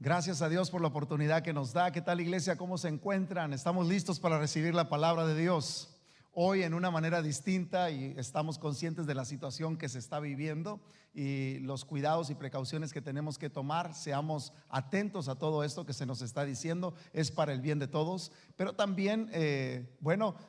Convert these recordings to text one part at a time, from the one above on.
Gracias a Dios por la oportunidad que nos da. ¿Qué tal, iglesia? ¿Cómo se encuentran? ¿Estamos listos para recibir la palabra de Dios? Hoy en una manera distinta, y estamos conscientes de la situación que se está viviendo y los cuidados y precauciones que tenemos que tomar. Seamos atentos a todo esto que se nos está diciendo, es para el bien de todos. Pero también,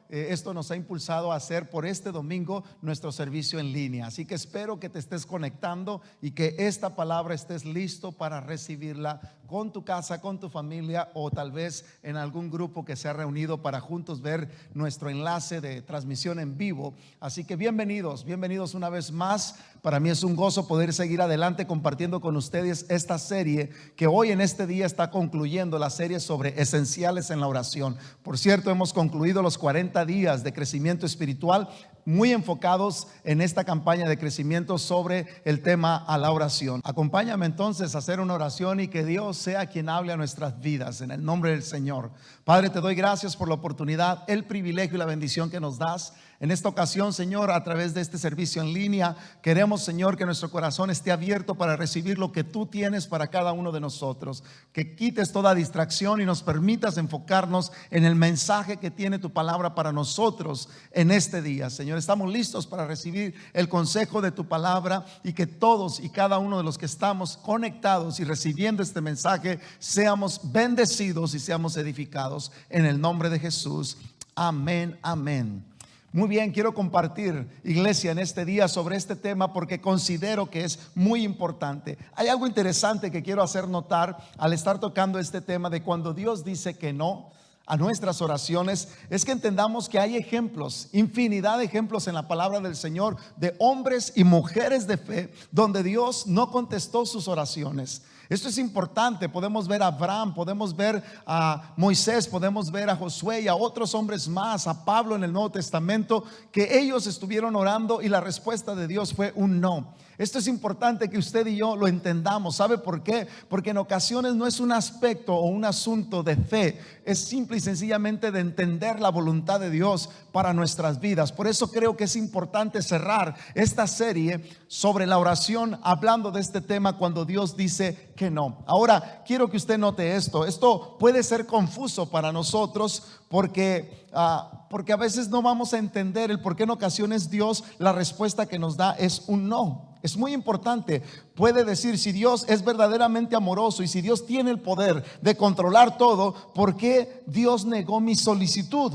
esto nos ha impulsado a hacer por este domingo nuestro servicio en línea. Así que espero que te estés conectando y que esta palabra estés listo para recibirla con tu casa, con tu familia, o tal vez en algún grupo que se ha reunido para juntos ver nuestro enlace de transmisión en vivo. Así que bienvenidos una vez más. Para mí es un gozo poder seguir adelante compartiendo con ustedes esta serie que hoy en este día está concluyendo, la serie sobre esenciales en la oración. Por cierto, hemos concluido los 40 días de crecimiento espiritual, muy enfocados en esta campaña de crecimiento sobre el tema a la oración. Acompáñame entonces a hacer una oración y que Dios sea quien hable a nuestras vidas en el nombre del Señor. Padre, te doy gracias por la oportunidad, el privilegio y la bendición que nos das. En esta ocasión, Señor, a través de este servicio en línea, queremos, Señor, que nuestro corazón esté abierto para recibir lo que tú tienes para cada uno de nosotros. Que quites toda distracción y nos permitas enfocarnos en el mensaje que tiene tu palabra para nosotros en este día. Señor, estamos listos para recibir el consejo de tu palabra, y que todos y cada uno de los que estamos conectados y recibiendo este mensaje seamos bendecidos y seamos edificados en el nombre de Jesús. Amén, amén. Muy bien, quiero compartir, iglesia, en este día sobre este tema porque considero que es muy importante. Hay algo interesante que quiero hacer notar al estar tocando este tema de cuando Dios dice que no a nuestras oraciones. Es que entendamos que hay ejemplos, infinidad de ejemplos en la palabra del Señor de hombres y mujeres de fe donde Dios no contestó sus oraciones. Esto es importante. Podemos ver a Abraham, podemos ver a Moisés, podemos ver a Josué y a otros hombres más, a Pablo en el Nuevo Testamento, que ellos estuvieron orando y la respuesta de Dios fue un no. Esto es importante que usted y yo lo entendamos. ¿Sabe por qué? Porque en ocasiones no es un aspecto o un asunto de fe, es simple y sencillamente de entender la voluntad de Dios para nuestras vidas. Por eso creo que es importante cerrar esta serie sobre la oración hablando de este tema cuando Dios dice que no. Ahora quiero que usted note esto. Esto puede ser confuso para nosotros porque a veces no vamos a entender el por qué en ocasiones Dios, la respuesta que nos da es un no. Es muy importante. Puede decir, si Dios es verdaderamente amoroso y si Dios tiene el poder de controlar todo, ¿por qué Dios negó mi solicitud?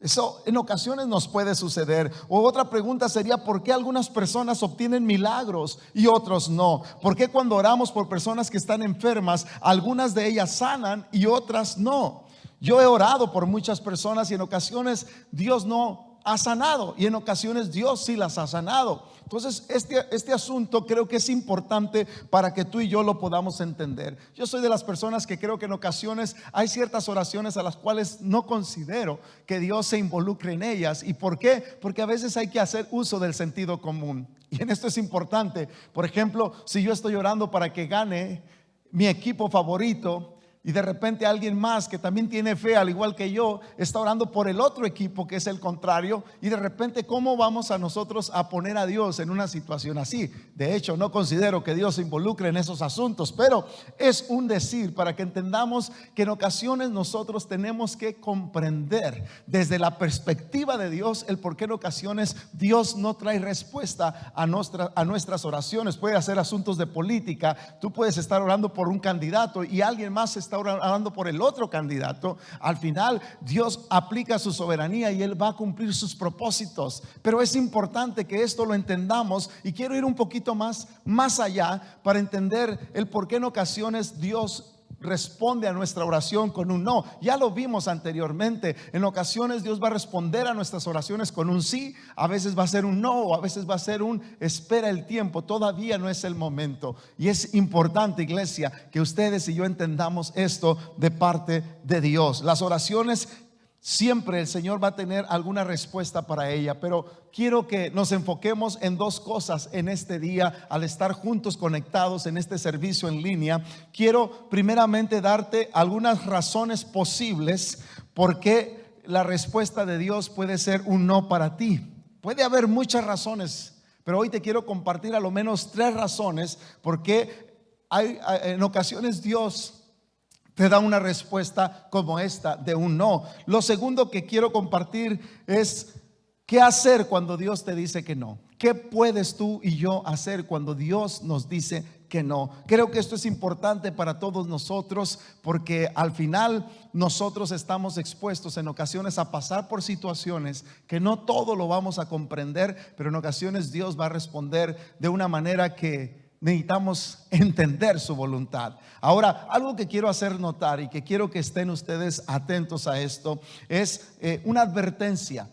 Eso en ocasiones nos puede suceder. O otra pregunta sería, ¿por qué algunas personas obtienen milagros y otros no? ¿Por qué cuando oramos por personas que están enfermas, algunas de ellas sanan y otras no? Yo he orado por muchas personas y en ocasiones Dios no ha sanado, y en ocasiones Dios sí las ha sanado. Entonces este asunto creo que es importante para que tú y yo lo podamos entender. Yo soy de las personas que creo que en ocasiones hay ciertas oraciones a las cuales no considero que Dios se involucre en ellas. ¿Y por qué? Porque a veces hay que hacer uso del sentido común, y en esto es importante. Por ejemplo, si yo estoy orando para que gane mi equipo favorito, y de repente alguien más que también tiene fe al igual que yo está orando por el otro equipo que es el contrario, y de repente, ¿cómo vamos a nosotros a poner a Dios en una situación así? De hecho, no considero que Dios se involucre en esos asuntos, pero es un decir para que entendamos que en ocasiones nosotros tenemos que comprender desde la perspectiva de Dios el por qué en ocasiones Dios no trae respuesta a nuestras oraciones. Puede ser asuntos de política. Tú puedes estar orando por un candidato y alguien más está orando por el otro candidato. Al final Dios aplica su soberanía y Él va a cumplir sus propósitos. Pero es importante que esto lo entendamos, y quiero ir un poquito más allá para entender el por qué en ocasiones Dios responde a nuestra oración con un no. Ya lo vimos anteriormente. En ocasiones Dios va a responder a nuestras oraciones con un sí, a veces va a ser un no, o a veces va a ser un espera el tiempo, todavía no es el momento. Y es importante, iglesia, que ustedes y yo entendamos esto de parte de Dios. Las oraciones, siempre el Señor va a tener alguna respuesta para ella, pero quiero que nos enfoquemos en dos cosas en este día al estar juntos conectados en este servicio en línea. Quiero primeramente darte algunas razones posibles por qué la respuesta de Dios puede ser un no para ti. Puede haber muchas razones, pero hoy te quiero compartir a lo menos 3 razones por qué en ocasiones Dios te da una respuesta como esta de un no. Lo segundo que quiero compartir es qué hacer cuando Dios te dice que no. ¿Qué puedes tú y yo hacer cuando Dios nos dice que no? Creo que esto es importante para todos nosotros, porque al final nosotros estamos expuestos en ocasiones a pasar por situaciones que no todo lo vamos a comprender, pero en ocasiones Dios va a responder de una manera que necesitamos entender su voluntad. Ahora, algo que quiero hacer notar y que quiero que estén ustedes atentos a esto es una advertencia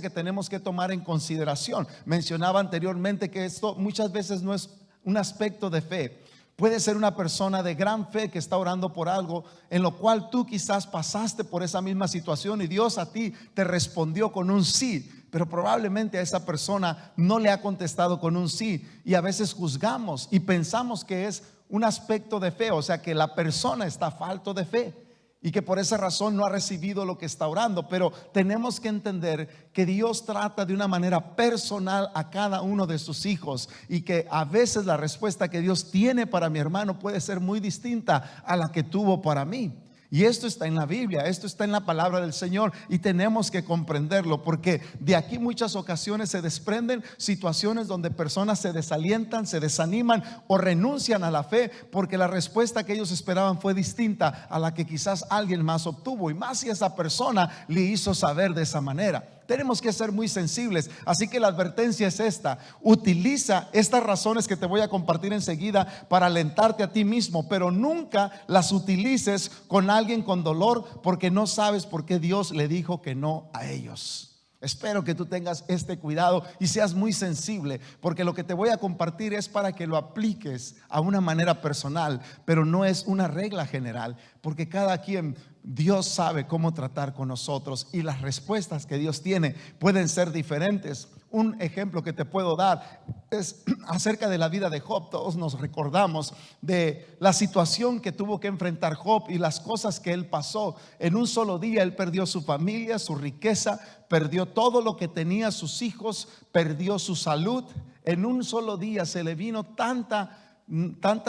que tenemos que tomar en consideración. Mencionaba anteriormente que esto muchas veces no es un aspecto de fe. Puede ser una persona de gran fe que está orando por algo en lo cual tú quizás pasaste por esa misma situación y Dios a ti te respondió con un sí, pero probablemente a esa persona no le ha contestado con un sí, y a veces juzgamos y pensamos que es un aspecto de fe, o sea que la persona está falto de fe y que por esa razón no ha recibido lo que está orando. Pero tenemos que entender que Dios trata de una manera personal a cada uno de sus hijos, y que a veces la respuesta que Dios tiene para mi hermano puede ser muy distinta a la que tuvo para mí. Y esto está en la Biblia, esto está en la palabra del Señor, y tenemos que comprenderlo, porque de aquí muchas ocasiones se desprenden situaciones donde personas se desalientan, se desaniman o renuncian a la fe, porque la respuesta que ellos esperaban fue distinta a la que quizás alguien más obtuvo, y más si esa persona le hizo saber de esa manera. Tenemos que ser muy sensibles. Así que la advertencia es esta: utiliza estas razones que te voy a compartir enseguida para alentarte a ti mismo, pero nunca las utilices con alguien con dolor, porque no sabes por qué Dios le dijo que no a ellos. Espero que tú tengas este cuidado y seas muy sensible, porque lo que te voy a compartir es para que lo apliques a una manera personal, pero no es una regla general, porque cada quien, Dios sabe cómo tratar con nosotros, y las respuestas que Dios tiene pueden ser diferentes. Un ejemplo que te puedo dar es acerca de la vida de Job. Todos nos recordamos de la situación que tuvo que enfrentar Job y las cosas que él pasó. En un solo día él perdió su familia, su riqueza, perdió todo lo que tenía, sus hijos, perdió su salud. En un solo día se le vino tanta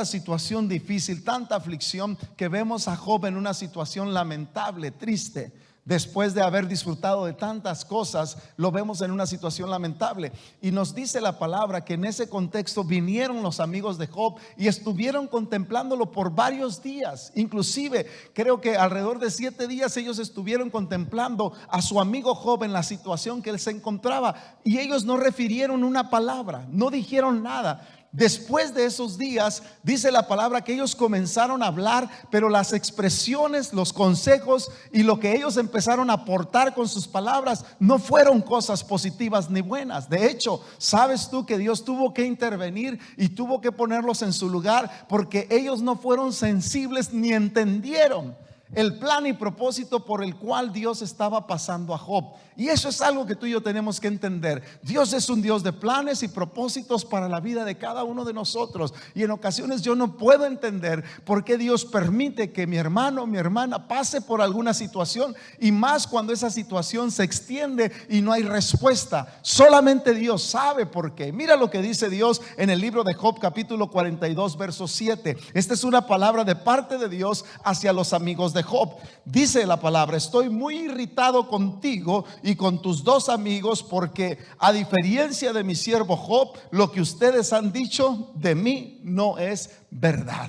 situación difícil, tanta aflicción, que vemos a Job en una situación lamentable, triste. Después de haber disfrutado de tantas cosas, lo vemos en una situación lamentable. Y nos dice la palabra que en ese contexto vinieron los amigos de Job y estuvieron contemplándolo por varios días. Inclusive creo que alrededor de 7 días ellos estuvieron contemplando a su amigo Job en la situación que él se encontraba, y ellos no refirieron una palabra, no dijeron nada. Después de esos días, dice la palabra que ellos comenzaron a hablar, pero las expresiones, los consejos y lo que ellos empezaron a aportar con sus palabras no fueron cosas positivas ni buenas. De hecho, sabes tú que Dios tuvo que intervenir y tuvo que ponerlos en su lugar, porque ellos no fueron sensibles ni entendieron el plan y propósito por el cual Dios estaba pasando a Job. Y eso es algo que tú y yo tenemos que entender. Dios es un Dios de planes y propósitos para la vida de cada uno de nosotros. Y en ocasiones yo no puedo entender por qué Dios permite que mi hermano o mi hermana pase por alguna situación, y más cuando esa situación se extiende y no hay respuesta. Solamente Dios sabe por qué. Mira lo que dice Dios en el libro de Job, capítulo 42, verso 7. Esta es una palabra de parte de Dios hacia los amigos de Job. Dice la palabra: estoy muy irritado contigo y con tus 2 amigos, porque a diferencia de mi siervo Job, lo que ustedes han dicho de mí no es verdad.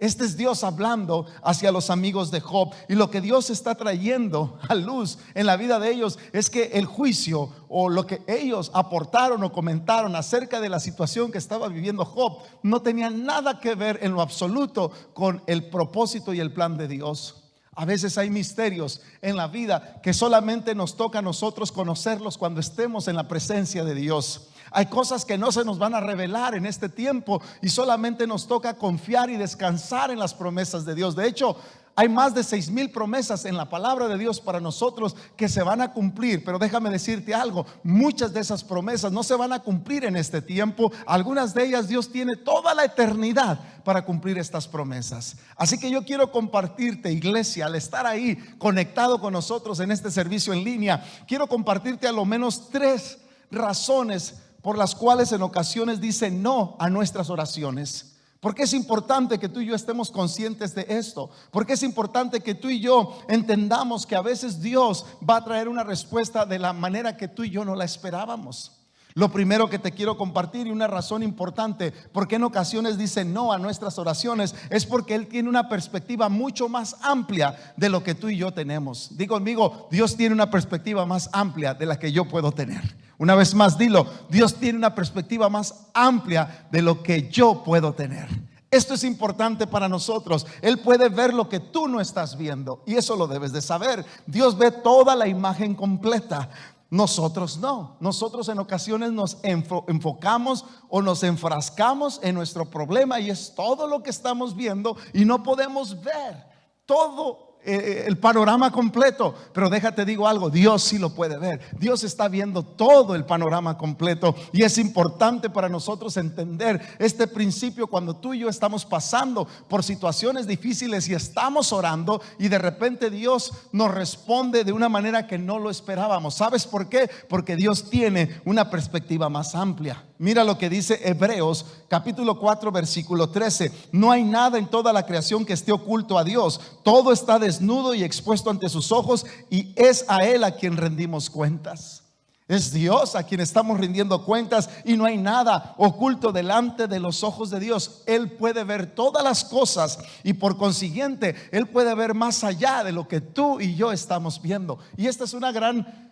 Este es Dios hablando hacia los amigos de Job, y lo que Dios está trayendo a luz en la vida de ellos es que el juicio, o lo que ellos aportaron o comentaron acerca de la situación que estaba viviendo Job, no tenía nada que ver en lo absoluto con el propósito y el plan de Dios. A veces hay misterios en la vida que solamente nos toca a nosotros conocerlos cuando estemos en la presencia de Dios. Hay cosas que no se nos van a revelar en este tiempo, y solamente nos toca confiar y descansar en las promesas de Dios. De hecho, hay más de 6,000 promesas en la palabra de Dios para nosotros que se van a cumplir. Pero déjame decirte algo: muchas de esas promesas no se van a cumplir en este tiempo. Algunas de ellas Dios tiene toda la eternidad para cumplir estas promesas. Así que yo quiero compartirte, iglesia, al estar ahí conectado con nosotros en este servicio en línea, quiero compartirte a lo menos 3 razones por las cuales en ocasiones dicen no a nuestras oraciones. ¿Por qué es importante que tú y yo estemos conscientes de esto? Porque es importante que tú y yo entendamos que a veces Dios va a traer una respuesta de la manera que tú y yo no la esperábamos. Lo primero que te quiero compartir, y una razón importante por qué en ocasiones dice no a nuestras oraciones, es porque Él tiene una perspectiva mucho más amplia de lo que tú y yo tenemos. Digo conmigo, Dios tiene una perspectiva más amplia de la que yo puedo tener. Una vez más dilo, Dios tiene una perspectiva más amplia de lo que yo puedo tener. Esto es importante para nosotros. Él puede ver lo que tú no estás viendo, y eso lo debes de saber. Dios ve toda la imagen completa. Nosotros no. Nosotros en ocasiones nos enfocamos o nos enfrascamos en nuestro problema, y es todo lo que estamos viendo, y no podemos ver todo el panorama completo. Pero déjate digo algo, Dios sí lo puede ver. Dios está viendo todo el panorama completo, y es importante para nosotros entender este principio cuando tú y yo estamos pasando por situaciones difíciles y estamos orando, y de repente Dios nos responde de una manera que no lo esperábamos. ¿Sabes por qué? Porque Dios tiene una perspectiva más amplia. Mira lo que dice Hebreos capítulo 4 versículo 13. No hay nada en toda la creación que esté oculto a Dios. Todo está desnudo y expuesto ante sus ojos, y es a Él a quien rendimos cuentas. Es Dios a quien estamos rindiendo cuentas, y no hay nada oculto delante de los ojos de Dios. Él puede ver todas las cosas, y por consiguiente Él puede ver más allá de lo que tú y yo estamos viendo. Y esta es una gran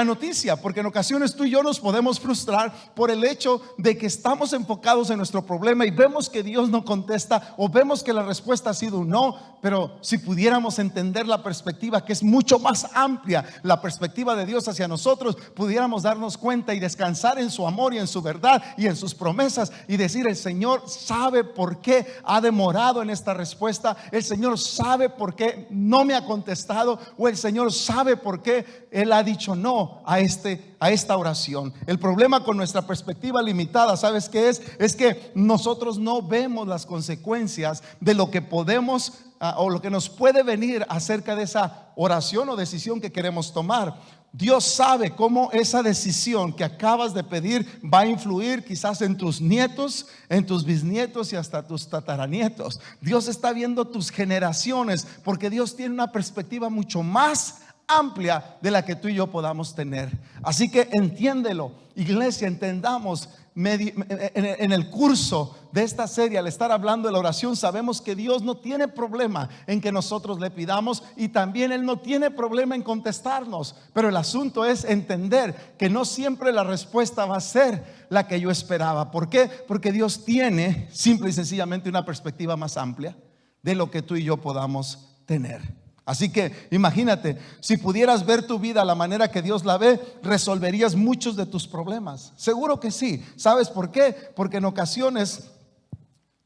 noticia, porque en ocasiones tú y yo nos podemos frustrar por el hecho de que estamos enfocados en nuestro problema y vemos que Dios no contesta, o vemos que la respuesta ha sido un no. Pero si pudiéramos entender la perspectiva, que es mucho más amplia, la perspectiva de Dios hacia nosotros, pudiéramos darnos cuenta y descansar en su amor y en su verdad y en sus promesas, y decir: el Señor sabe por qué ha demorado en esta respuesta, el Señor sabe por qué no me ha contestado, o el Señor sabe por qué Él ha dicho no a esta oración. El problema con nuestra perspectiva limitada, ¿sabes qué es? Es que nosotros no vemos las consecuencias de lo que podemos o lo que nos puede venir acerca de esa oración o decisión que queremos tomar. Dios sabe cómo esa decisión que acabas de pedir va a influir quizás en tus nietos, en tus bisnietos y hasta tus tataranietos. Dios está viendo tus generaciones, porque Dios tiene una perspectiva mucho más amplia de la que tú y yo podamos tener. Así que entiéndelo, iglesia, entendamos. En el curso de esta serie, al estar hablando de la oración, sabemos que Dios no tiene problema en que nosotros le pidamos, y también Él no tiene problema en contestarnos. Pero el asunto es entender que no siempre la respuesta va a ser la que yo esperaba. ¿Por qué? Porque Dios tiene simple y sencillamente una perspectiva más amplia de lo que tú y yo podamos tener. Así que imagínate, si pudieras ver tu vida a la manera que Dios la ve, resolverías muchos de tus problemas. Seguro que sí. ¿Sabes por qué? Porque en ocasiones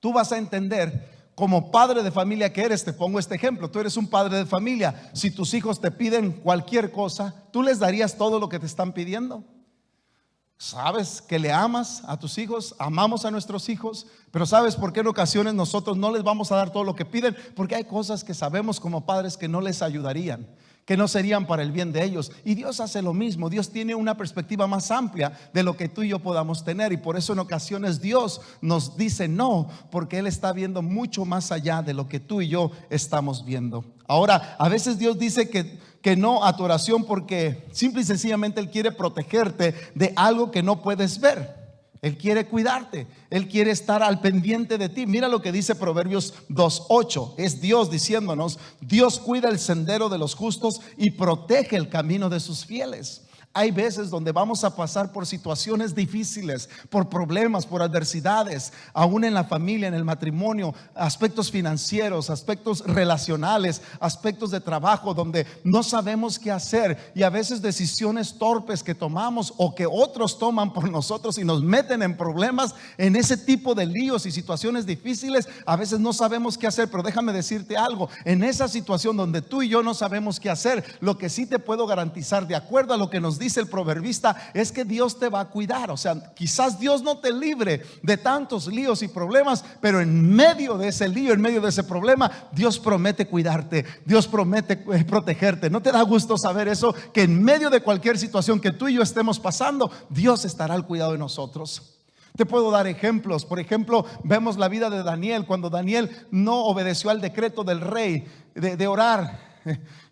tú vas a entender, como padre de familia que eres. Te pongo este ejemplo: tú eres un padre de familia. Si tus hijos te piden cualquier cosa, ¿tú les darías todo lo que te están pidiendo? Sabes que le amas a tus hijos, amamos a nuestros hijos, pero ¿sabes por qué en ocasiones nosotros no les vamos a dar todo lo que piden? Porque hay cosas que sabemos como padres que no les ayudarían, que no serían para el bien de ellos. Y Dios hace lo mismo. Dios tiene una perspectiva más amplia de lo que tú y yo podamos tener, y por eso en ocasiones Dios nos dice no, porque Él está viendo mucho más allá de lo que tú y yo estamos viendo. Ahora, a veces Dios dice que no a tu oración porque simple y sencillamente Él quiere protegerte de algo que no puedes ver. Él quiere cuidarte, Él quiere estar al pendiente de ti. Mira lo que dice Proverbios 2:8. Es Dios diciéndonos: Dios cuida el sendero de los justos y protege el camino de sus fieles. Hay veces donde vamos a pasar por situaciones difíciles, por problemas, por adversidades, aún en la familia, en el matrimonio, aspectos financieros, aspectos relacionales, aspectos de trabajo, donde no sabemos qué hacer, y a veces decisiones torpes que tomamos o que otros toman por nosotros y nos meten en problemas. En ese tipo de líos y situaciones difíciles, a veces no sabemos qué hacer. Pero déjame decirte algo: en esa situación donde tú y yo no sabemos qué hacer, lo que sí te puedo garantizar, de acuerdo a lo que nos dice el proverbista, es que Dios te va a cuidar. O sea, quizás Dios no te libre de tantos líos y problemas, pero en medio de ese lío, en medio de ese problema, Dios promete cuidarte, Dios promete protegerte. ¿No te da gusto saber eso? Que en medio de cualquier situación que tú y yo estemos pasando, Dios estará al cuidado de nosotros. Te puedo dar ejemplos. Por ejemplo, vemos la vida de Daniel, cuando Daniel no obedeció al decreto del rey de orar.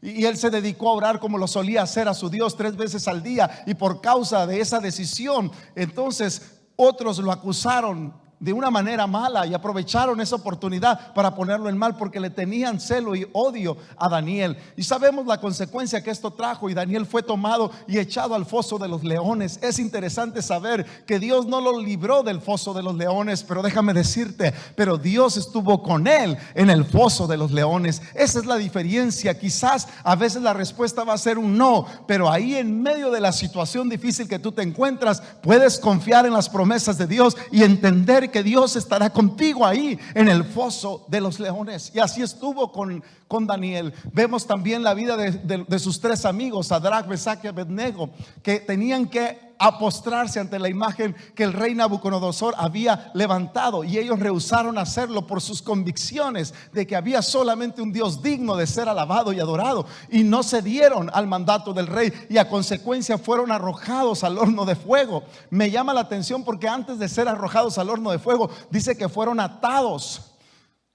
Y él se dedicó a orar como lo solía hacer a su Dios 3 veces al día. Y por causa de esa decisión, entonces otros lo acusaron de una manera mala y aprovecharon esa oportunidad para ponerlo en mal, porque le tenían celo y odio a Daniel. Y sabemos la consecuencia que esto trajo, y Daniel fue tomado y echado al foso de los leones. Es interesante saber que Dios no lo libró del foso de los leones, pero déjame decirte, pero Dios estuvo con él en el foso de los leones. Esa es la diferencia. Quizás a veces la respuesta va a ser un no, pero ahí en medio de la situación difícil que tú te encuentras, puedes confiar en las promesas de Dios y entender que Dios estará contigo ahí en el foso de los leones. Y así estuvo con Daniel. Vemos también la vida de sus 3 amigos, Sadrach, Mesach y Abednego, que tenían que postrarse ante la imagen que el rey Nabucodonosor había levantado, y ellos rehusaron hacerlo por sus convicciones de que había solamente un Dios digno de ser alabado y adorado, y no cedieron al mandato del rey, y a consecuencia fueron arrojados al horno de fuego. Me llama la atención porque antes de ser arrojados al horno de fuego, dice que fueron atados,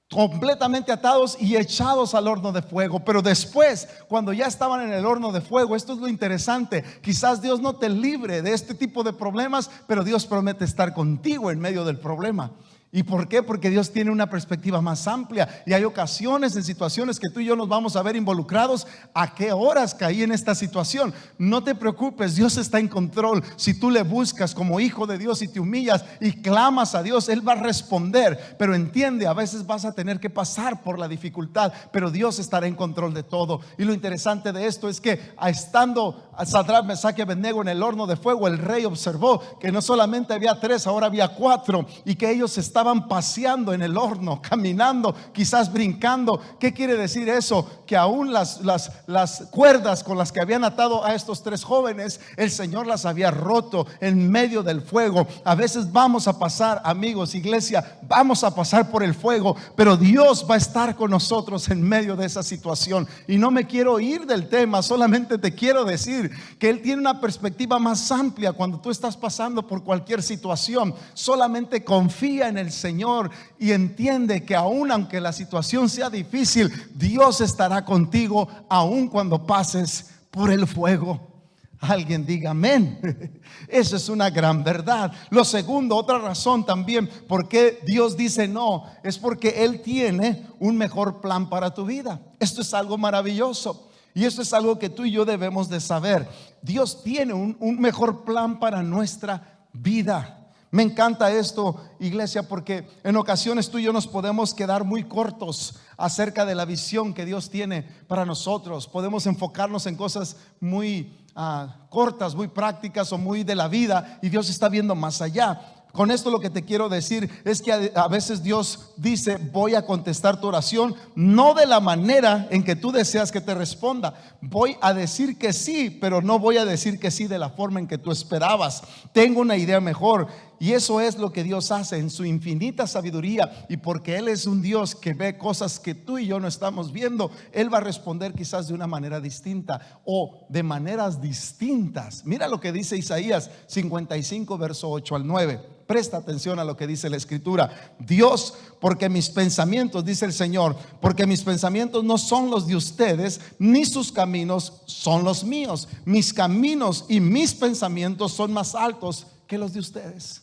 completamente atados y echados al horno de fuego. Pero después, cuando ya estaban en el horno de fuego, esto es lo interesante, quizás Dios no te libre de este tipo de problemas, pero Dios promete estar contigo en medio del problema. ¿Y por qué? Porque Dios tiene una perspectiva más amplia, y hay ocasiones, en situaciones que tú y yo nos vamos a ver involucrados. ¿A qué horas caí en esta situación? No te preocupes, Dios está en control. Si tú le buscas como hijo de Dios y te humillas y clamas a Dios, Él va a responder. Pero entiende, a veces vas a tener que pasar por la dificultad, pero Dios estará en control de todo. Y lo interesante de esto es que, estando Sadrach, Mesach y Abednego en el horno de fuego, el rey observó que no solamente había 3, ahora había 4, y que ellos estaban paseando en el horno, caminando, quizás brincando. ¿Qué quiere decir eso? Que aún las cuerdas con las que habían atado a estos 3 jóvenes, el Señor las había roto en medio del fuego. A veces vamos a pasar, amigos, iglesia, vamos a pasar por el fuego, pero Dios va a estar con nosotros en medio de esa situación. Y no me quiero ir del tema, solamente te quiero decir que Él tiene una perspectiva más amplia cuando tú estás pasando por cualquier situación. Solamente confía en el Señor y entiende que aunque la situación sea difícil, Dios estará contigo aun cuando pases por el fuego. Alguien diga amén. Eso es una gran verdad. Lo segundo, otra razón también por qué Dios dice no, es porque Él tiene un mejor plan para tu vida. Esto es algo maravilloso, y esto es algo que tú y yo debemos de saber. Dios tiene un mejor plan para nuestra vida. Me encanta esto, iglesia, porque en ocasiones tú y yo nos podemos quedar muy cortos acerca de la visión que Dios tiene para nosotros. Podemos enfocarnos en cosas muy cortas, muy prácticas o muy de la vida, y Dios está viendo más allá. Con esto lo que te quiero decir es que a veces Dios dice: voy a contestar tu oración, no de la manera en que tú deseas que te responda. Voy a decir que sí, pero no voy a decir que sí de la forma en que tú esperabas. Tengo una idea mejor. Y eso es lo que Dios hace en su infinita sabiduría, y porque Él es un Dios que ve cosas que tú y yo no estamos viendo, Él va a responder quizás de una manera distinta o de maneras distintas. Mira lo que dice Isaías 55, verso 8 al 9. Presta atención a lo que dice la escritura. Dios, porque mis pensamientos, dice el Señor, porque mis pensamientos no son los de ustedes, ni sus caminos son los míos. Mis caminos y mis pensamientos son más altos que los de ustedes.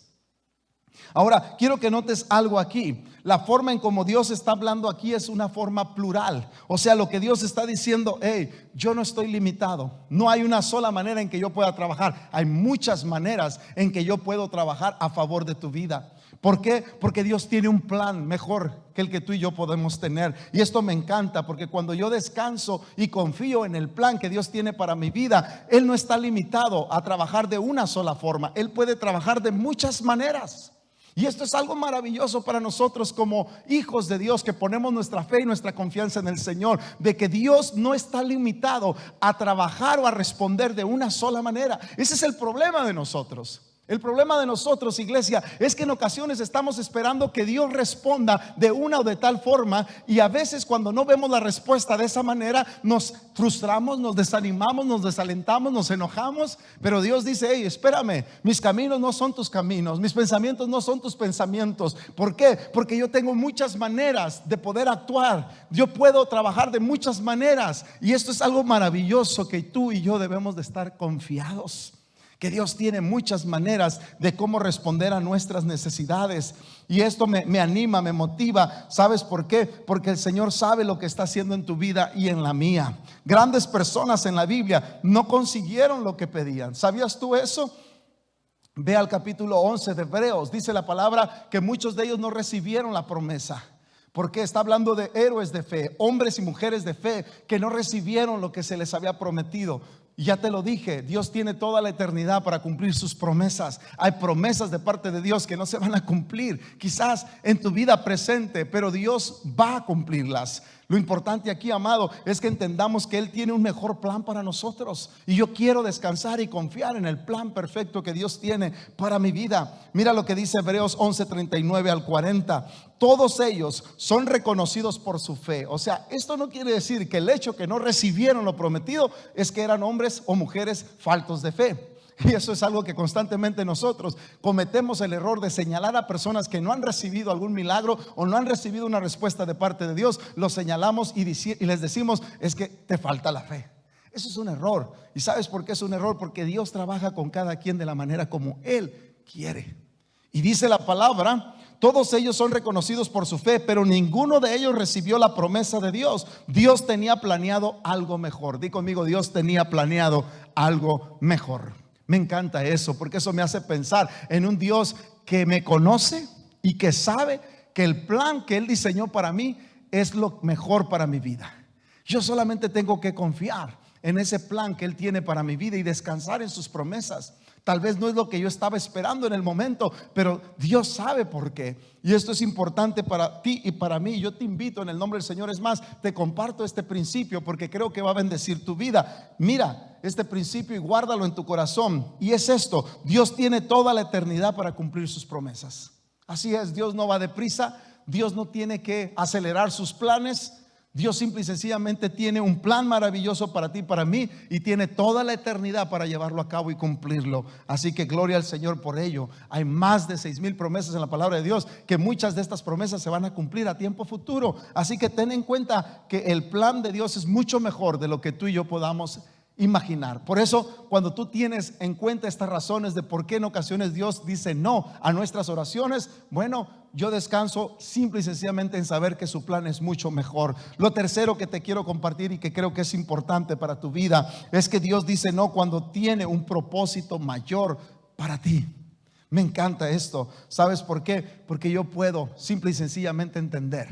Ahora, quiero que notes algo aquí. La forma en como Dios está hablando aquí es una forma plural. O sea, lo que Dios está diciendo: hey, yo no estoy limitado. No hay una sola manera en que yo pueda trabajar. Hay muchas maneras en que yo puedo trabajar a favor de tu vida. ¿Por qué? Porque Dios tiene un plan mejor que el que tú y yo podemos tener. Y esto me encanta, porque cuando yo descanso y confío en el plan que Dios tiene para mi vida, Él no está limitado a trabajar de una sola forma. Él puede trabajar de muchas maneras. Y esto es algo maravilloso para nosotros como hijos de Dios, que ponemos nuestra fe y nuestra confianza en el Señor, de que Dios no está limitado a trabajar o a responder de una sola manera. Ese es el problema de nosotros. El problema de nosotros, iglesia, es que en ocasiones estamos esperando que Dios responda de una o de tal forma, y a veces cuando no vemos la respuesta de esa manera nos frustramos, nos desanimamos, nos desalentamos, nos enojamos. Pero Dios dice: hey, espérame, mis caminos no son tus caminos, mis pensamientos no son tus pensamientos. ¿Por qué? Porque yo tengo muchas maneras de poder actuar, yo puedo trabajar de muchas maneras, y esto es algo maravilloso que tú y yo debemos de estar confiados. Que Dios tiene muchas maneras de cómo responder a nuestras necesidades. Y esto me anima, me motiva. ¿Sabes por qué? Porque el Señor sabe lo que está haciendo en tu vida y en la mía. Grandes personas en la Biblia no consiguieron lo que pedían. ¿Sabías tú eso? Ve al capítulo 11 de Hebreos. Dice la palabra que muchos de ellos no recibieron la promesa. Porque está hablando de héroes de fe, hombres y mujeres de fe que no recibieron lo que se les había prometido. Y ya te lo dije, Dios tiene toda la eternidad para cumplir sus promesas. Hay promesas de parte de Dios que no se van a cumplir, quizás en tu vida presente, pero Dios va a cumplirlas. Lo importante aquí, amado, es que entendamos que Él tiene un mejor plan para nosotros. Y yo quiero descansar y confiar en el plan perfecto que Dios tiene para mi vida. Mira lo que dice Hebreos 11:39 al 40. Todos ellos son reconocidos por su fe. O sea, esto no quiere decir que el hecho que no recibieron lo prometido es que eran hombres o mujeres faltos de fe. Y eso es algo que constantemente nosotros cometemos, el error de señalar a personas que no han recibido algún milagro o no han recibido una respuesta de parte de Dios. Los señalamos y les decimos: es que te falta la fe. Eso es un error. ¿Y sabes por qué es un error? Porque Dios trabaja con cada quien de la manera como Él quiere. Y dice la palabra: todos ellos son reconocidos por su fe, pero ninguno de ellos recibió la promesa de Dios. Dios tenía planeado algo mejor. Di conmigo: Dios tenía planeado algo mejor. Me encanta eso, porque eso me hace pensar en un Dios que me conoce y que sabe que el plan que Él diseñó para mí es lo mejor para mi vida. Yo solamente tengo que confiar en ese plan que Él tiene para mi vida y descansar en sus promesas. Tal vez no es lo que yo estaba esperando en el momento, pero Dios sabe por qué. Y esto es importante para ti y para mí. Yo te invito en el nombre del Señor. Es más, te comparto este principio porque creo que va a bendecir tu vida. Mira este principio y guárdalo en tu corazón. Y es esto: Dios tiene toda la eternidad para cumplir sus promesas. Así es, Dios no va deprisa. Dios no tiene que acelerar sus planes. Dios simple y sencillamente tiene un plan maravilloso para ti y para mí, y tiene toda la eternidad para llevarlo a cabo y cumplirlo. Así que gloria al Señor por ello. Hay más de 6,000 promesas en la palabra de Dios, que muchas de estas promesas se van a cumplir a tiempo futuro. Así que ten en cuenta que el plan de Dios es mucho mejor de lo que tú y yo podamos imaginar. Por eso, cuando tú tienes en cuenta estas razones de por qué en ocasiones Dios dice no a nuestras oraciones, bueno, yo descanso simple y sencillamente en saber que su plan es mucho mejor. Lo tercero que te quiero compartir y que creo que es importante para tu vida es que Dios dice no cuando tiene un propósito mayor para ti. Me encanta esto. ¿Sabes por qué? Porque yo puedo simple y sencillamente entender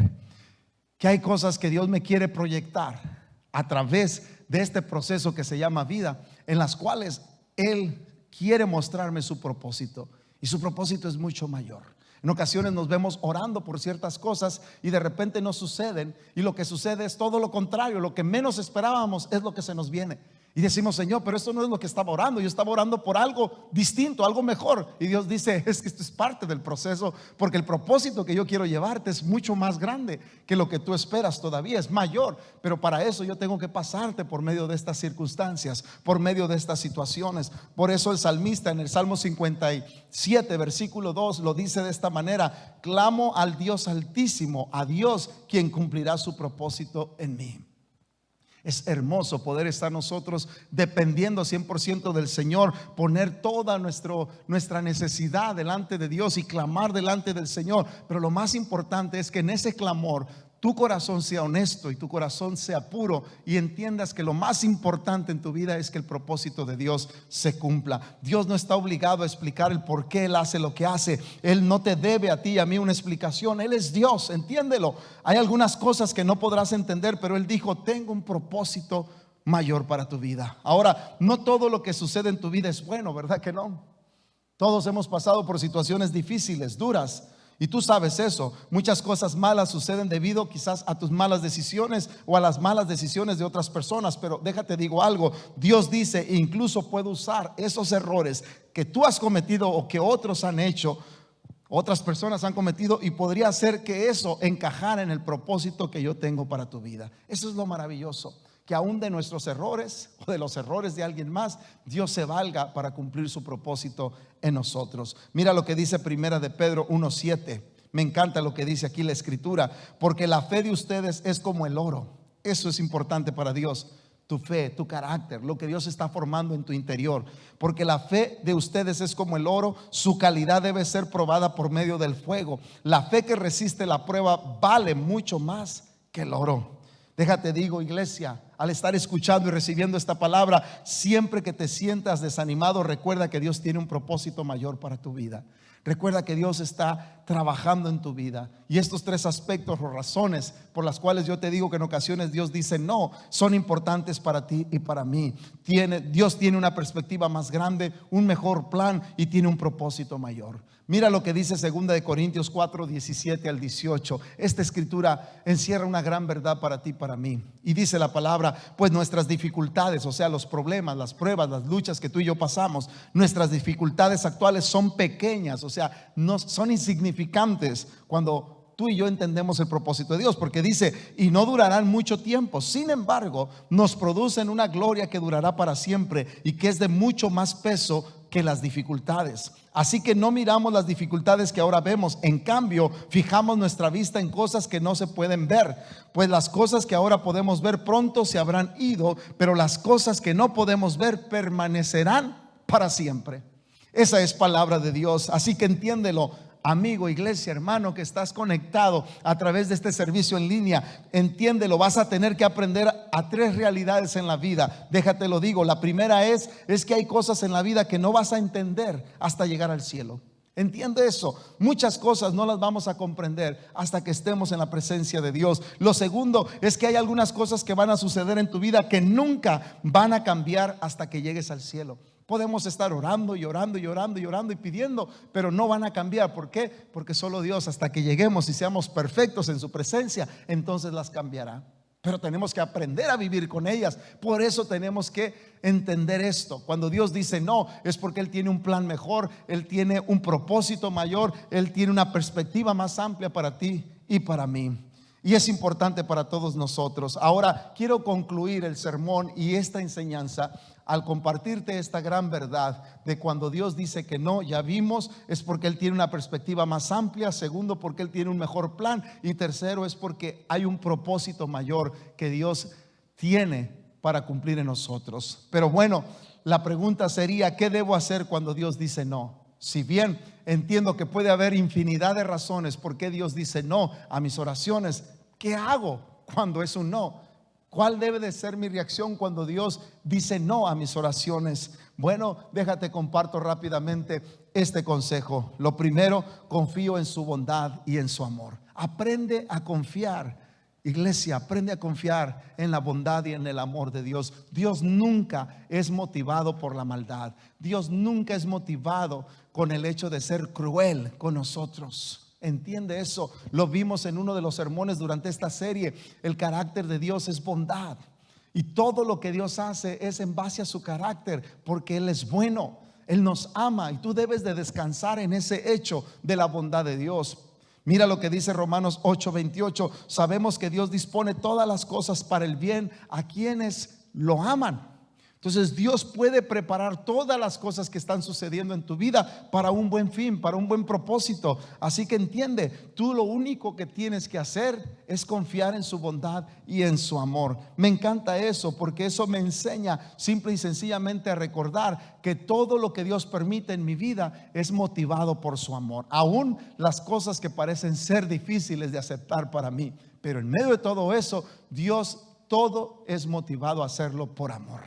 que hay cosas que Dios me quiere proyectar a través de este proceso que se llama vida, en las cuales Él quiere mostrarme su propósito, y su propósito es mucho mayor. En ocasiones nos vemos orando por ciertas cosas y de repente no suceden, y lo que sucede es todo lo contrario. Lo que menos esperábamos es lo que se nos viene. Y decimos: Señor, pero esto no es lo que estaba orando. Yo estaba orando por algo distinto, algo mejor. Y Dios dice: es que esto es parte del proceso, porque el propósito que yo quiero llevarte es mucho más grande que lo que tú esperas todavía, es mayor. Pero para eso yo tengo que pasarte por medio de estas circunstancias, por medio de estas situaciones. Por eso el salmista en el Salmo 57, versículo 2, lo dice de esta manera: clamo al Dios Altísimo, a Dios quien cumplirá su propósito en mí. Es hermoso poder estar nosotros dependiendo 100% del Señor, poner toda nuestra necesidad delante de Dios y clamar delante del Señor. Pero lo más importante es que en ese clamor tu corazón sea honesto y tu corazón sea puro, y entiendas que lo más importante en tu vida es que el propósito de Dios se cumpla. Dios no está obligado a explicar el por qué Él hace lo que hace. Él no te debe a ti y a mí una explicación. Él es Dios, entiéndelo. Hay algunas cosas que no podrás entender, pero Él dijo: tengo un propósito mayor para tu vida. Ahora, no todo lo que sucede en tu vida es bueno, ¿verdad que no? Todos hemos pasado por situaciones difíciles, duras. Y tú sabes eso. Muchas cosas malas suceden debido quizás a tus malas decisiones o a las malas decisiones de otras personas. Pero déjate digo algo, Dios dice, incluso puede usar esos errores que tú has cometido o que otros han hecho, otras personas han cometido, y podría hacer que eso encajara en el propósito que yo tengo para tu vida. Eso es lo maravilloso, que aún de nuestros errores o de los errores de alguien más, Dios se valga para cumplir su propósito en nosotros. Mira lo que dice Primera de Pedro 1:7. Me encanta lo que dice aquí la escritura, porque la fe de ustedes es como el oro. Eso es importante para Dios. Tu fe, tu carácter, lo que Dios está formando en tu interior. Porque la fe de ustedes es como el oro, su calidad debe ser probada por medio del fuego. La fe que resiste la prueba vale mucho más que el oro. Déjate digo, iglesia, al estar escuchando y recibiendo esta palabra, siempre que te sientas desanimado, recuerda que Dios tiene un propósito mayor para tu vida. Recuerda que Dios está trabajando en tu vida. Y estos tres aspectos o razones por las cuales yo te digo que en ocasiones Dios dice no, son importantes para ti y para mí. Dios tiene una perspectiva más grande, un mejor plan y tiene un propósito mayor. Mira lo que dice 2 de Corintios 4:17 al 18. Esta escritura encierra una gran verdad para ti y para mí. Y dice la palabra, pues nuestras dificultades, o sea, los problemas, las pruebas, las luchas que tú y yo pasamos, nuestras dificultades actuales son pequeñas, o sea, no son insignificantes cuando tú y yo entendemos el propósito de Dios, porque dice, y no durarán mucho tiempo. Sin embargo, nos producen una gloria que durará para siempre y que es de mucho más peso que las dificultades. Así que no miramos las dificultades que ahora vemos, en cambio fijamos nuestra vista en cosas que no se pueden ver, pues las cosas que ahora podemos ver pronto se habrán ido, pero las cosas que no podemos ver permanecerán para siempre. Esa es palabra de Dios, así que entiéndelo, amigo, iglesia, hermano, que estás conectado a través de este servicio en línea. Entiéndelo, vas a tener que aprender a tres realidades en la vida. Déjate lo digo, la primera es que hay cosas en la vida que no vas a entender hasta llegar al cielo. Entiende eso, muchas cosas no las vamos a comprender hasta que estemos en la presencia de Dios. Lo segundo es que hay algunas cosas que van a suceder en tu vida que nunca van a cambiar hasta que llegues al cielo. Podemos estar orando y orando y orando y orando y pidiendo, pero no van a cambiar. ¿Por qué? Porque solo Dios, hasta que lleguemos y seamos perfectos en su presencia, entonces las cambiará. Pero tenemos que aprender a vivir con ellas. Por eso tenemos que entender esto. Cuando Dios dice no, es porque Él tiene un plan mejor, Él tiene un propósito mayor, Él tiene una perspectiva más amplia para ti y para mí. Y es importante para todos nosotros. Ahora quiero concluir el sermón y esta enseñanza al compartirte esta gran verdad de cuando Dios dice que no, ya vimos, es porque Él tiene una perspectiva más amplia. Segundo, porque Él tiene un mejor plan. Y tercero, es porque hay un propósito mayor que Dios tiene para cumplir en nosotros. Pero bueno, la pregunta sería, ¿qué debo hacer cuando Dios dice no? Si bien entiendo que puede haber infinidad de razones por qué Dios dice no a mis oraciones, ¿qué hago cuando es un no? ¿Cuál debe de ser mi reacción cuando Dios dice no a mis oraciones? Bueno, déjate comparto rápidamente este consejo. Lo primero, confío en su bondad y en su amor. Aprende a confiar. Iglesia, aprende a confiar en la bondad y en el amor de Dios. Dios nunca es motivado por la maldad. Dios nunca es motivado con el hecho de ser cruel con nosotros. Entiende eso. Lo vimos en uno de los sermones durante esta serie. El carácter de Dios es bondad. Y todo lo que Dios hace es en base a su carácter, porque Él es bueno. Él nos ama y tú debes de descansar en ese hecho de la bondad de Dios. Mira lo que dice Romanos 8:28. Sabemos que Dios dispone todas las cosas para el bien a quienes lo aman. Entonces Dios puede preparar todas las cosas que están sucediendo en tu vida para un buen fin, para un buen propósito. Así que entiende, tú lo único que tienes que hacer es confiar en su bondad y en su amor. Me encanta eso, porque eso me enseña simple y sencillamente a recordar que todo lo que Dios permite en mi vida es motivado por su amor. Aún las cosas que parecen ser difíciles de aceptar para mí, pero en medio de todo eso, Dios todo es motivado a hacerlo por amor.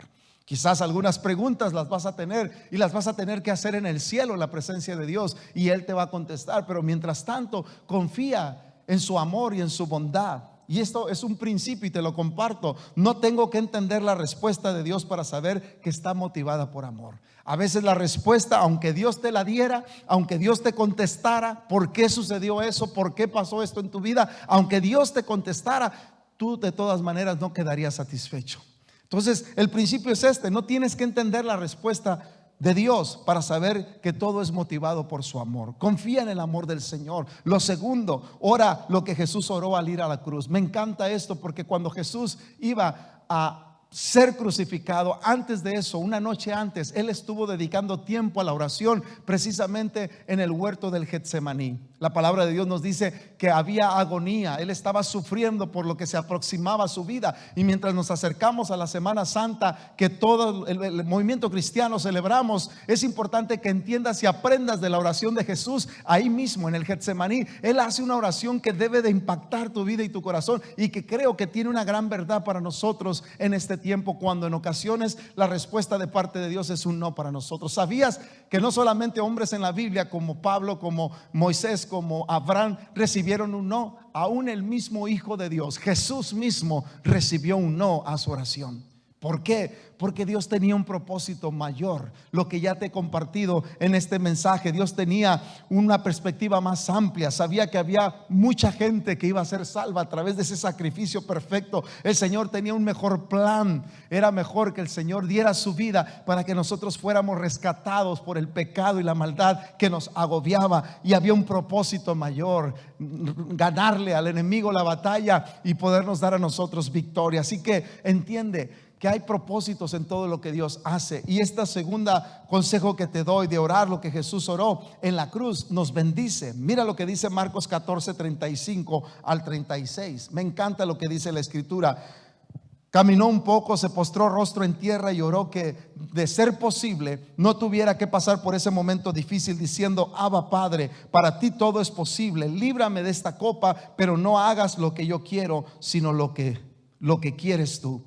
Quizás algunas preguntas las vas a tener y las vas a tener que hacer en el cielo, en la presencia de Dios, y Él te va a contestar. Pero mientras tanto, confía en su amor y en su bondad. Y esto es un principio y te lo comparto. No tengo que entender la respuesta de Dios para saber que está motivada por amor. A veces la respuesta, aunque Dios te la diera, aunque Dios te contestara, ¿por qué sucedió eso? ¿Por qué pasó esto en tu vida? Aunque Dios te contestara, tú de todas maneras no quedarías satisfecho. Entonces, el principio es este: no tienes que entender la respuesta de Dios para saber que todo es motivado por su amor. Confía en el amor del Señor. Lo segundo, ora lo que Jesús oró al ir a la cruz. Me encanta esto porque cuando Jesús iba a ser crucificado, antes de eso, una noche antes, Él estuvo dedicando tiempo a la oración, precisamente en el huerto del Getsemaní. La palabra de Dios nos dice que había agonía. Él estaba sufriendo por lo que se aproximaba a su vida. Y mientras nos acercamos a la Semana Santa, que todo el movimiento cristiano celebramos, es importante que entiendas y aprendas de la oración de Jesús ahí mismo en el Getsemaní. Él hace una oración que debe de impactar tu vida y tu corazón, y que creo que tiene una gran verdad para nosotros en este tiempo, cuando en ocasiones la respuesta de parte de Dios es un no para nosotros. ¿Sabías que no solamente hombres en la Biblia como Pablo, como Moisés, como Abraham recibieron un no? Aún el mismo Hijo de Dios, Jesús mismo, recibió un no a su oración. ¿Por qué? Porque Dios tenía un propósito mayor. Lo que ya te he compartido en este mensaje, Dios tenía una perspectiva más amplia. Sabía que había mucha gente que iba a ser salva a través de ese sacrificio perfecto. El Señor tenía un mejor plan. Era mejor que el Señor diera su vida para que nosotros fuéramos rescatados por el pecado y la maldad que nos agobiaba. Y había un propósito mayor: ganarle al enemigo la batalla y podernos dar a nosotros victoria. Así que entiende que hay propósitos en todo lo que Dios hace. Y esta segunda consejo que te doy de orar lo que Jesús oró en la cruz nos bendice. Mira lo que dice Marcos 14, 35 al 36. Me encanta lo que dice la escritura. Caminó un poco, se postró rostro en tierra y oró que, de ser posible, no tuviera que pasar por ese momento difícil, diciendo: Abba, Padre, para ti todo es posible, líbrame de esta copa, pero no hagas lo que yo quiero, sino lo que quieres tú.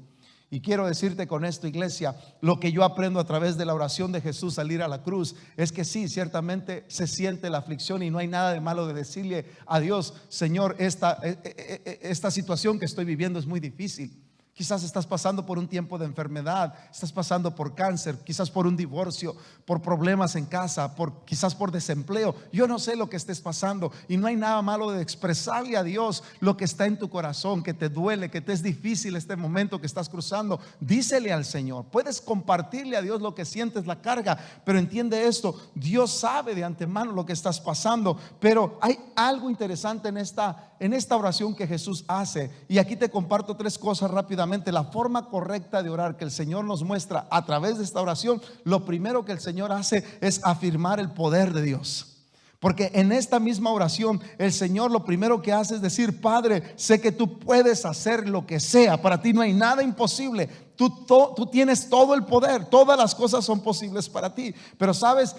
Y quiero decirte con esto, iglesia, lo que yo aprendo a través de la oración de Jesús al ir a la cruz es que sí, ciertamente se siente la aflicción, y no hay nada de malo de decirle a Dios: Señor, esta situación que estoy viviendo es muy difícil. Quizás estás pasando por un tiempo de enfermedad, estás pasando por cáncer, quizás por un divorcio, por problemas en casa, quizás por desempleo. Yo no sé lo que estés pasando, y no hay nada malo de expresarle a Dios lo que está en tu corazón, que te duele, que te es difícil este momento que estás cruzando. Dísele al Señor. Puedes compartirle a Dios lo que sientes, la carga, pero entiende esto: Dios sabe de antemano lo que estás pasando. Pero hay algo interesante en esta oración que Jesús hace, y aquí te comparto tres cosas rápidamente. La forma correcta de orar que el Señor nos muestra a través de esta oración: lo primero que el Señor hace es afirmar el poder de Dios. Porque en esta misma oración el Señor lo primero que hace es decir: Padre, sé que tú puedes hacer lo que sea, para ti no hay nada imposible. Tú tienes todo el poder, todas las cosas son posibles para ti. Pero sabes,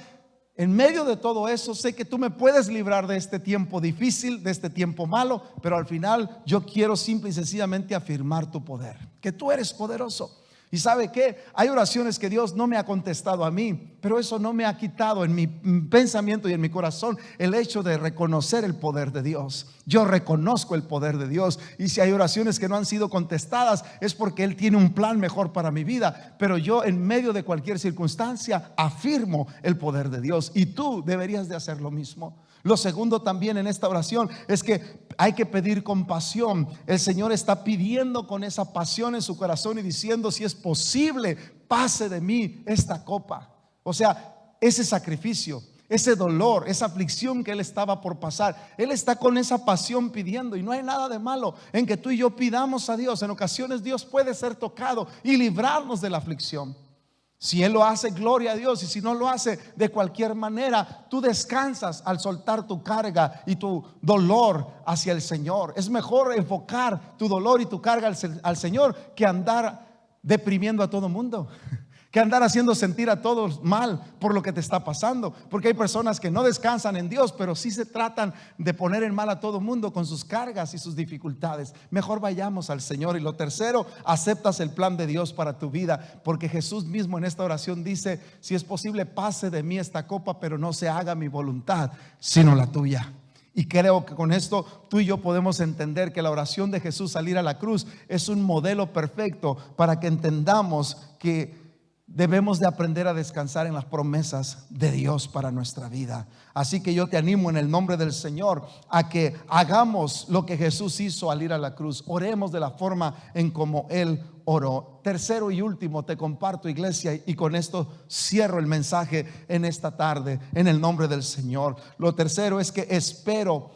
en medio de todo eso, sé que tú me puedes librar de este tiempo difícil, de este tiempo malo, pero al final yo quiero simple y sencillamente afirmar tu poder, que tú eres poderoso. Y ¿sabe qué? Hay oraciones que Dios no me ha contestado a mí, pero eso no me ha quitado en mi pensamiento y en mi corazón el hecho de reconocer el poder de Dios. Yo reconozco el poder de Dios, y si hay oraciones que no han sido contestadas es porque Él tiene un plan mejor para mi vida. Pero yo, en medio de cualquier circunstancia, afirmo el poder de Dios, y tú deberías de hacer lo mismo. Lo segundo también en esta oración es que hay que pedir compasión. El Señor está pidiendo con esa pasión en su corazón y diciendo: si es posible, pase de mí esta copa. O sea, ese sacrificio, ese dolor, esa aflicción que Él estaba por pasar, Él está con esa pasión pidiendo. Y no hay nada de malo en que tú y yo pidamos a Dios. En ocasiones Dios puede ser tocado y librarnos de la aflicción. Si Él lo hace, gloria a Dios. Y si no lo hace, de cualquier manera, tú descansas al soltar tu carga y tu dolor hacia el Señor. Es mejor enfocar tu dolor y tu carga al Señor que andar deprimiendo a todo mundo, que andar haciendo sentir a todos mal por lo que te está pasando. Porque hay personas que no descansan en Dios, pero sí se tratan de poner en mal a todo mundo con sus cargas y sus dificultades. Mejor vayamos al Señor. Y lo tercero, aceptas el plan de Dios para tu vida, porque Jesús mismo en esta oración dice: si es posible, pase de mí esta copa, pero no se haga mi voluntad sino la tuya. Y creo que con esto tú y yo podemos entender que la oración de Jesús al ir a la cruz es un modelo perfecto para que entendamos que debemos de aprender a descansar en las promesas de Dios para nuestra vida. Así que yo te animo en el nombre del Señor a que hagamos lo que Jesús hizo al ir a la cruz. Oremos de la forma en como Él oró. Tercero y último te comparto, iglesia, y con esto cierro el mensaje en esta tarde en el nombre del Señor. Lo tercero es que espero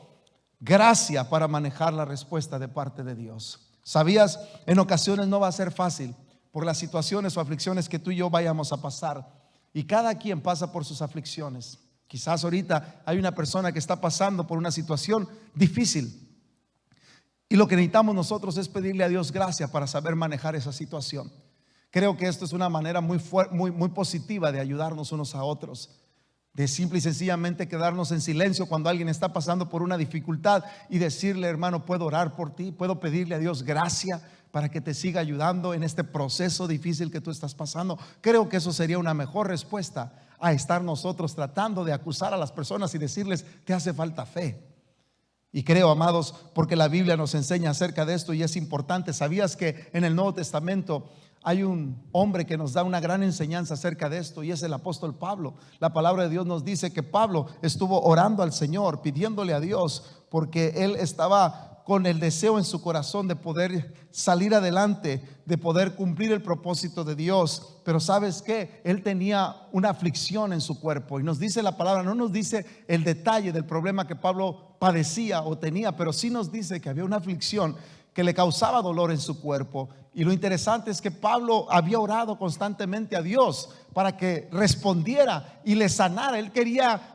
gracia para manejar la respuesta de parte de Dios. ¿Sabías? En ocasiones no va a ser fácil por las situaciones o aflicciones que tú y yo vayamos a pasar. Y cada quien pasa por sus aflicciones. Quizás ahorita hay una persona que está pasando por una situación difícil. Y lo que necesitamos nosotros es pedirle a Dios gracia para saber manejar esa situación. Creo que esto es una manera muy positiva de ayudarnos unos a otros. De simple y sencillamente quedarnos en silencio cuando alguien está pasando por una dificultad y decirle: hermano, puedo orar por ti, puedo pedirle a Dios gracia para que te siga ayudando en este proceso difícil que tú estás pasando. Creo que eso sería una mejor respuesta a estar nosotros tratando de acusar a las personas y decirles: te hace falta fe. Y creo, amados, porque la Biblia nos enseña acerca de esto y es importante. ¿Sabías que en el Nuevo Testamento hay un hombre que nos da una gran enseñanza acerca de esto, y es el apóstol Pablo? La palabra de Dios nos dice que Pablo estuvo orando al Señor, pidiéndole a Dios, porque él estaba con el deseo en su corazón de poder salir adelante, de poder cumplir el propósito de Dios. Pero ¿sabes qué? Él tenía una aflicción en su cuerpo, y nos dice la palabra, no nos dice el detalle del problema que Pablo padecía o tenía, pero sí nos dice que había una aflicción que le causaba dolor en su cuerpo. Y lo interesante es que Pablo había orado constantemente a Dios para que respondiera y le sanara. Él quería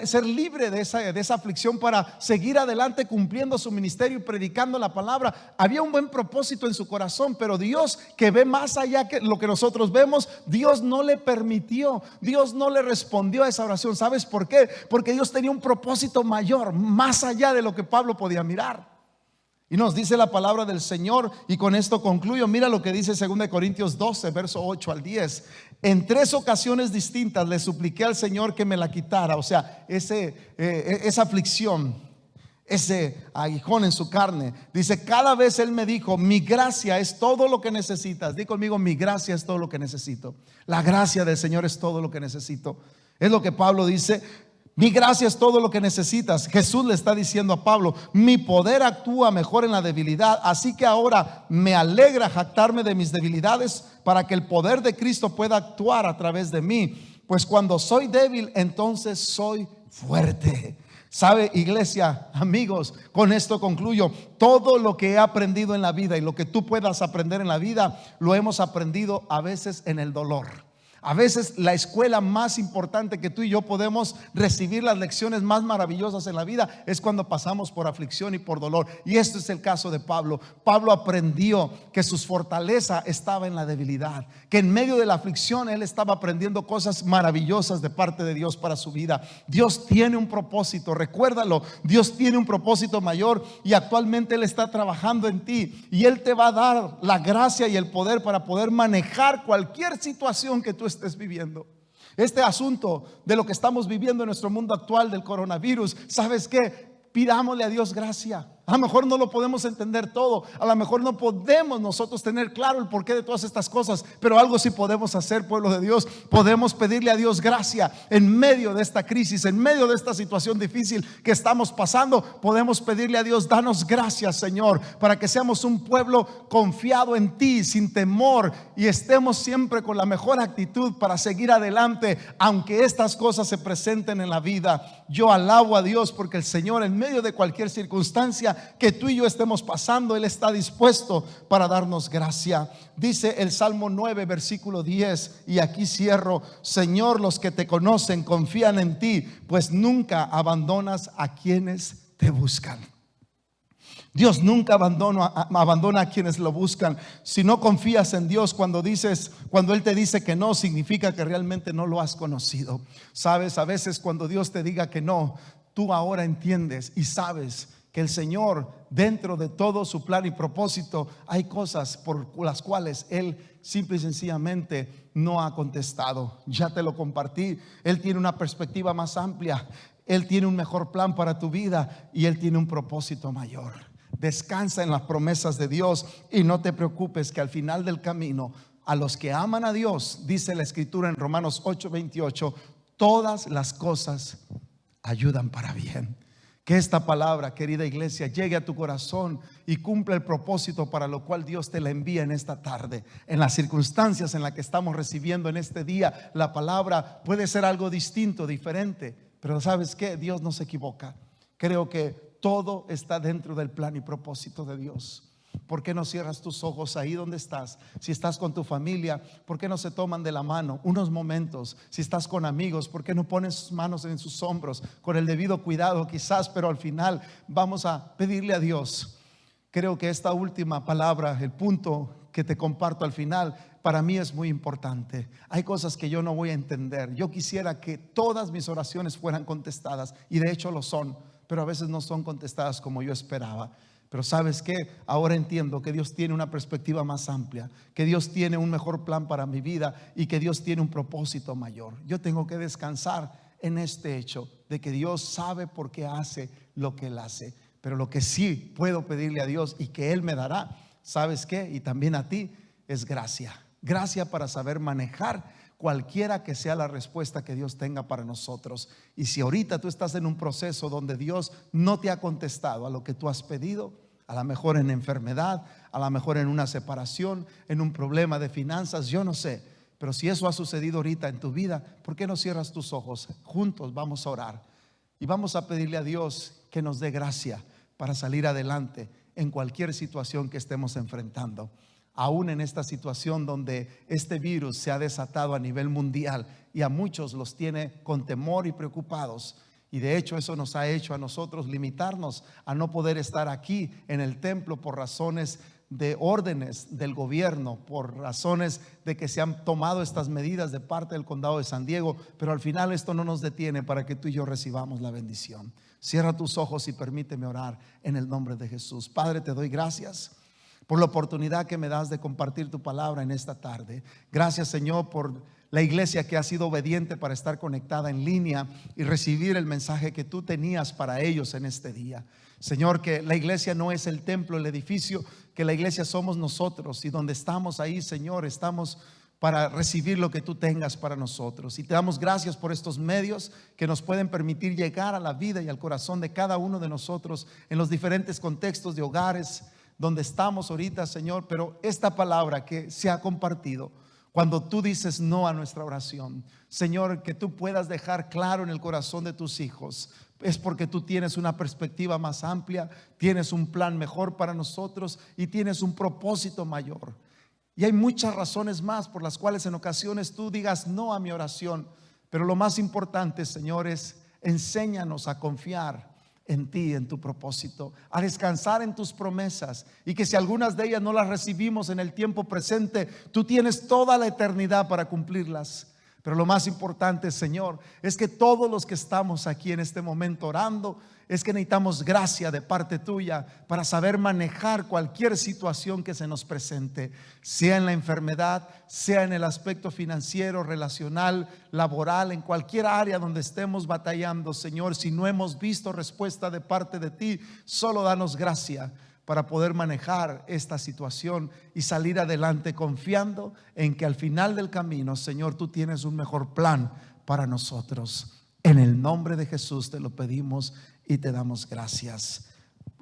ser libre de esa aflicción para seguir adelante cumpliendo su ministerio y predicando la palabra. Había un buen propósito en su corazón, pero Dios, que ve más allá que lo que nosotros vemos, Dios no le permitió, Dios no le respondió a esa oración. ¿Sabes por qué? Porque Dios tenía un propósito mayor, más allá de lo que Pablo podía mirar. Y nos dice la palabra del Señor, y con esto concluyo. Mira lo que dice 2 Corintios 12, verso 8 al 10. En 3 ocasiones distintas le supliqué al Señor que me la quitara. O sea, esa aflicción, ese aguijón en su carne. Dice: cada vez Él me dijo: mi gracia es todo lo que necesitas. Di conmigo: mi gracia es todo lo que necesito. La gracia del Señor es todo lo que necesito. Es lo que Pablo dice. Mi gracia es todo lo que necesitas. Jesús le está diciendo a Pablo: mi poder actúa mejor en la debilidad, así que ahora me alegra jactarme de mis debilidades para que el poder de Cristo pueda actuar a través de mí. Pues cuando soy débil, entonces soy fuerte. ¿Sabe, iglesia, amigos? Con esto concluyo. Todo lo que he aprendido en la vida y lo que tú puedas aprender en la vida, lo hemos aprendido a veces en el dolor. A veces la escuela más importante que tú y yo podemos recibir, las lecciones más maravillosas en la vida, es cuando pasamos por aflicción y por dolor. Y este es el caso de Pablo. Pablo aprendió que su fortaleza estaba en la debilidad, que en medio de la aflicción él estaba aprendiendo cosas maravillosas de parte de Dios para su vida. Dios tiene un propósito, recuérdalo. Dios tiene un propósito mayor, y actualmente Él está trabajando en ti, y Él te va a dar la gracia y el poder para poder manejar cualquier situación que tú estés viviendo. Este asunto de lo que estamos viviendo en nuestro mundo actual del coronavirus, ¿sabes qué? Pidámosle a Dios gracia. A lo mejor no lo podemos entender todo, a lo mejor no podemos nosotros tener claro el porqué de todas estas cosas, pero algo sí podemos hacer, pueblo de Dios. Podemos pedirle a Dios gracia en medio de esta crisis, en medio de esta situación difícil que estamos pasando. Podemos pedirle a Dios: danos gracias, Señor, para que seamos un pueblo confiado en ti, sin temor, y estemos siempre con la mejor actitud para seguir adelante, aunque estas cosas se presenten en la vida. Yo alabo a Dios porque el Señor, en medio de cualquier circunstancia que tú y yo estemos pasando, Él está dispuesto para darnos gracia. Dice el Salmo 9, versículo 10, y aquí cierro: Señor, los que te conocen confían en ti, pues nunca abandonas a quienes te buscan. Dios nunca abandona a quienes lo buscan. Si no confías en Dios, cuando Él te dice que no, significa que realmente no lo has conocido. Sabes, a veces cuando Dios te diga que no, tú ahora entiendes y sabes que el Señor, dentro de todo su plan y propósito, hay cosas por las cuales Él simple y sencillamente no ha contestado. Ya te lo compartí. Él tiene una perspectiva más amplia, Él tiene un mejor plan para tu vida, y Él tiene un propósito mayor. Descansa en las promesas de Dios y no te preocupes que al final del camino a los que aman a Dios, dice la Escritura en Romanos 8:28, todas las cosas ayudan para bien. Que esta palabra, querida iglesia, llegue a tu corazón y cumpla el propósito para lo cual Dios te la envía en esta tarde. En las circunstancias en las que estamos recibiendo en este día, la palabra puede ser algo distinto, diferente, pero ¿sabes qué? Dios no se equivoca. Creo que todo está dentro del plan y propósito de Dios. ¿Por qué no cierras tus ojos ahí donde estás? Si estás con tu familia, ¿por qué no se toman de la mano unos momentos? Si estás con amigos, ¿por qué no pones sus manos en sus hombros con el debido cuidado quizás? Pero al final vamos a pedirle a Dios. Creo que esta última palabra, el punto que te comparto al final, para mí es muy importante. Hay cosas que yo no voy a entender. Yo quisiera que todas mis oraciones fueran contestadas, y de hecho lo son, pero a veces no son contestadas como yo esperaba. Pero ¿sabes qué? Ahora entiendo que Dios tiene una perspectiva más amplia, que Dios tiene un mejor plan para mi vida y que Dios tiene un propósito mayor. Yo tengo que descansar en este hecho de que Dios sabe por qué hace lo que Él hace. Pero lo que sí puedo pedirle a Dios y que Él me dará, ¿sabes qué? Y también a ti, es gracia. Gracia para saber manejar cualquiera que sea la respuesta que Dios tenga para nosotros. Y si ahorita tú estás en un proceso donde Dios no te ha contestado a lo que tú has pedido, a lo mejor en enfermedad, a lo mejor en una separación, en un problema de finanzas, yo no sé, pero si eso ha sucedido ahorita en tu vida, ¿por qué no cierras tus ojos? Juntos vamos a orar y vamos a pedirle a Dios que nos dé gracia para salir adelante en cualquier situación que estemos enfrentando. Aún en esta situación donde este virus se ha desatado a nivel mundial y a muchos los tiene con temor y preocupados. Y de hecho eso nos ha hecho a nosotros limitarnos a no poder estar aquí en el templo por razones de órdenes del gobierno, por razones de que se han tomado estas medidas de parte del condado de San Diego. Pero al final esto no nos detiene para que tú y yo recibamos la bendición. Cierra tus ojos y permíteme orar en el nombre de Jesús. Padre, te doy gracias por la oportunidad que me das de compartir tu palabra en esta tarde. Gracias, Señor, por la iglesia que ha sido obediente para estar conectada en línea y recibir el mensaje que tú tenías para ellos en este día. Señor, que la iglesia no es el templo, el edificio, que la iglesia somos nosotros, y donde estamos ahí, Señor, estamos para recibir lo que tú tengas para nosotros. Y te damos gracias por estos medios que nos pueden permitir llegar a la vida y al corazón de cada uno de nosotros en los diferentes contextos de hogares donde estamos ahorita, Señor. Pero esta palabra que se ha compartido, cuando tú dices no a nuestra oración, Señor, que tú puedas dejar claro en el corazón de tus hijos, es porque tú tienes una perspectiva más amplia, tienes un plan mejor para nosotros y tienes un propósito mayor. Y hay muchas razones más por las cuales en ocasiones tú digas no a mi oración. Pero lo más importante, Señor, es enséñanos a confiar en ti, en tu propósito, a descansar en tus promesas, y que si algunas de ellas no las recibimos en el tiempo presente, tú tienes toda la eternidad para cumplirlas. Pero lo más importante, Señor, es que todos los que estamos aquí en este momento orando, es que necesitamos gracia de parte tuya para saber manejar cualquier situación que se nos presente, sea en la enfermedad, sea en el aspecto financiero, relacional, laboral, en cualquier área donde estemos batallando. Señor, si no hemos visto respuesta de parte de ti, solo danos gracia para poder manejar esta situación y salir adelante confiando en que al final del camino, Señor, tú tienes un mejor plan para nosotros. En el nombre de Jesús te lo pedimos y te damos gracias.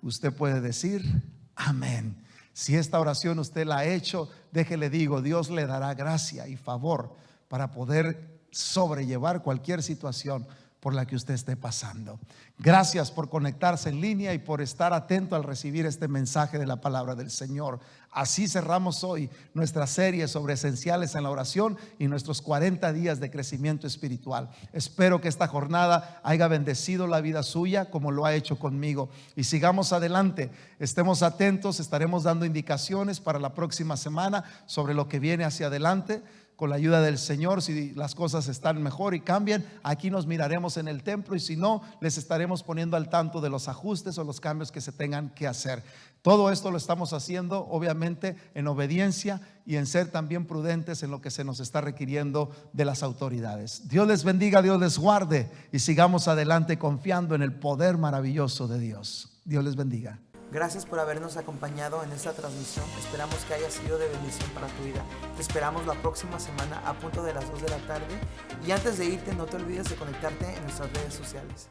Usted puede decir amén. Si esta oración usted la ha hecho, déjele digo, Dios le dará gracia y favor para poder sobrellevar cualquier situación por la que usted esté pasando. Gracias por conectarse en línea y por estar atento al recibir este mensaje de la palabra del Señor. Así cerramos hoy nuestra serie sobre esenciales en la oración y nuestros 40 días de crecimiento espiritual. Espero que esta jornada haya bendecido la vida suya como lo ha hecho conmigo. Y sigamos adelante, estemos atentos, estaremos dando indicaciones para la próxima semana sobre lo que viene hacia adelante. Con la ayuda del Señor, si las cosas están mejor y cambian, aquí nos miraremos en el templo, y si no, les estaremos poniendo al tanto de los ajustes o los cambios que se tengan que hacer. Todo esto lo estamos haciendo obviamente en obediencia y en ser también prudentes en lo que se nos está requiriendo de las autoridades. Dios les bendiga, Dios les guarde, y sigamos adelante confiando en el poder maravilloso de Dios. Dios les bendiga. Gracias por habernos acompañado en esta transmisión. Esperamos que haya sido de bendición para tu vida. Te esperamos la próxima semana a punto de las 2 de la tarde. Y antes de irte, no te olvides de conectarte en nuestras redes sociales.